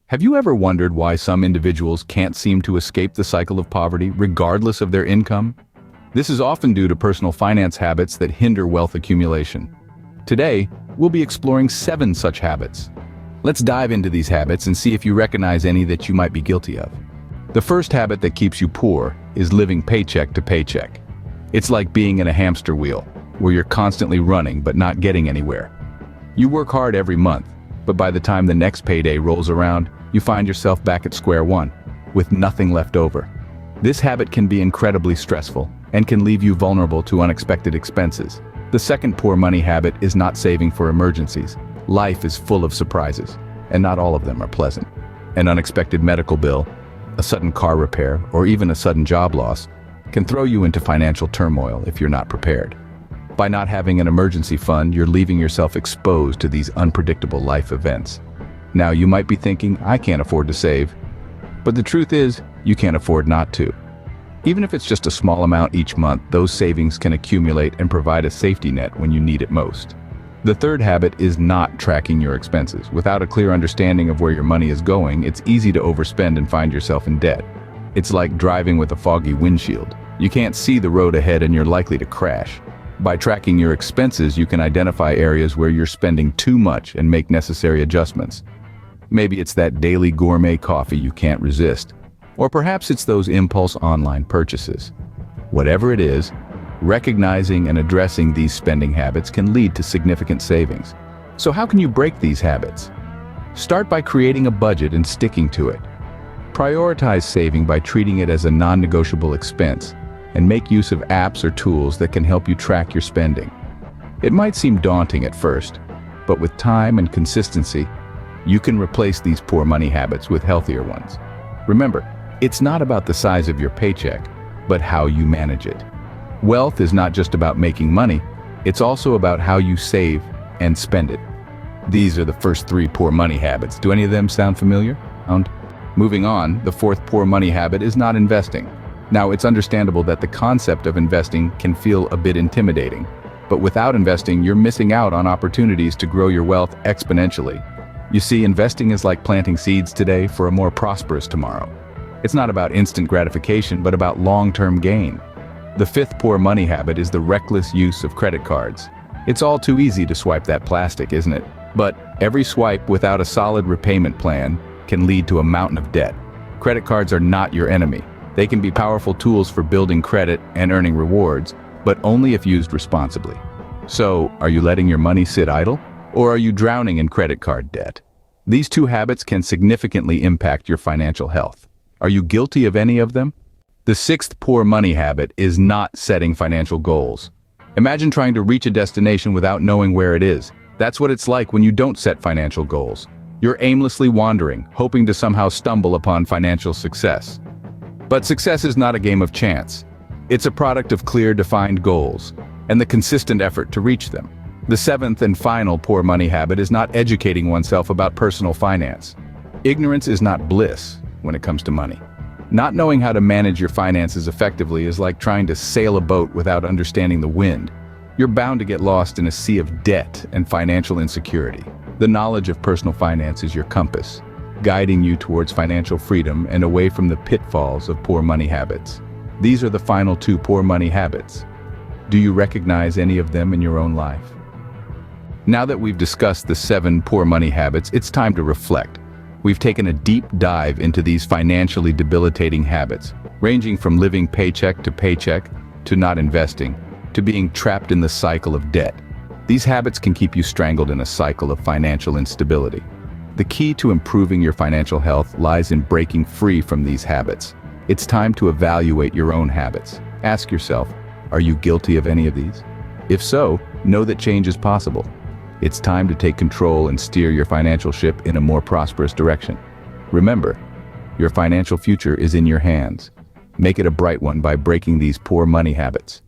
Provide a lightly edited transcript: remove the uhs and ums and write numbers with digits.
Have you ever wondered why some individuals can't seem to escape the cycle of poverty, regardless of their income? This is often due to personal finance habits that hinder wealth accumulation. Today, we'll be exploring 7 such habits. Let's dive into these habits and see if you recognize any that you might be guilty of. The first habit that keeps you poor is living paycheck to paycheck. It's like being in a hamster wheel, where you're constantly running but not getting anywhere. You work hard every month, but by the time the next payday rolls around, you find yourself back at square one, with nothing left over. This habit can be incredibly stressful and can leave you vulnerable to unexpected expenses. The second poor money habit is not saving for emergencies. Life is full of surprises, and not all of them are pleasant. An unexpected medical bill, a sudden car repair, or even a sudden job loss can throw you into financial turmoil if you're not prepared. By not having an emergency fund, you're leaving yourself exposed to these unpredictable life events. Now, you might be thinking, I can't afford to save. But the truth is, you can't afford not to. Even if it's just a small amount each month, those savings can accumulate and provide a safety net when you need it most. The third habit is not tracking your expenses. Without a clear understanding of where your money is going, it's easy to overspend and find yourself in debt. It's like driving with a foggy windshield. You can't see the road ahead and you're likely to crash. By tracking your expenses, you can identify areas where you're spending too much and make necessary adjustments. Maybe it's that daily gourmet coffee you can't resist. Or perhaps it's those impulse online purchases. Whatever it is, recognizing and addressing these spending habits can lead to significant savings. So how can you break these habits? Start by creating a budget and sticking to it. Prioritize saving by treating it as a non-negotiable expense, and make use of apps or tools that can help you track your spending. It might seem daunting at first, but with time and consistency, you can replace these poor money habits with healthier ones. Remember, it's not about the size of your paycheck, but how you manage it. Wealth is not just about making money, it's also about how you save and spend it. These are the first 3 poor money habits. Do any of them sound familiar? Moving on, the 4th poor money habit is not investing. Now, it's understandable that the concept of investing can feel a bit intimidating, but without investing, you're missing out on opportunities to grow your wealth exponentially. You see, investing is like planting seeds today for a more prosperous tomorrow. It's not about instant gratification, but about long-term gain. The 5th poor money habit is the reckless use of credit cards. It's all too easy to swipe that plastic, isn't it? But every swipe without a solid repayment plan can lead to a mountain of debt. Credit cards are not your enemy. They can be powerful tools for building credit and earning rewards, but only if used responsibly. So, are you letting your money sit idle? Or are you drowning in credit card debt? These 2 habits can significantly impact your financial health. Are you guilty of any of them? The 6th poor money habit is not setting financial goals. Imagine trying to reach a destination without knowing where it is. That's what it's like when you don't set financial goals. You're aimlessly wandering, hoping to somehow stumble upon financial success. But success is not a game of chance. It's a product of clear, defined goals and the consistent effort to reach them. The 7th and final poor money habit is not educating oneself about personal finance. Ignorance is not bliss when it comes to money. Not knowing how to manage your finances effectively is like trying to sail a boat without understanding the wind. You're bound to get lost in a sea of debt and financial insecurity. The knowledge of personal finance is your compass, guiding you towards financial freedom and away from the pitfalls of poor money habits. These are the final 2 poor money habits. Do you recognize any of them in your own life? Now that we've discussed the 7 poor money habits, it's time to reflect. We've taken a deep dive into these financially debilitating habits, ranging from living paycheck to paycheck, to not investing, to being trapped in the cycle of debt. These habits can keep you strangled in a cycle of financial instability. The key to improving your financial health lies in breaking free from these habits. It's time to evaluate your own habits. Ask yourself, are you guilty of any of these? If so, know that change is possible. It's time to take control and steer your financial ship in a more prosperous direction. Remember, your financial future is in your hands. Make it a bright one by breaking these poor money habits.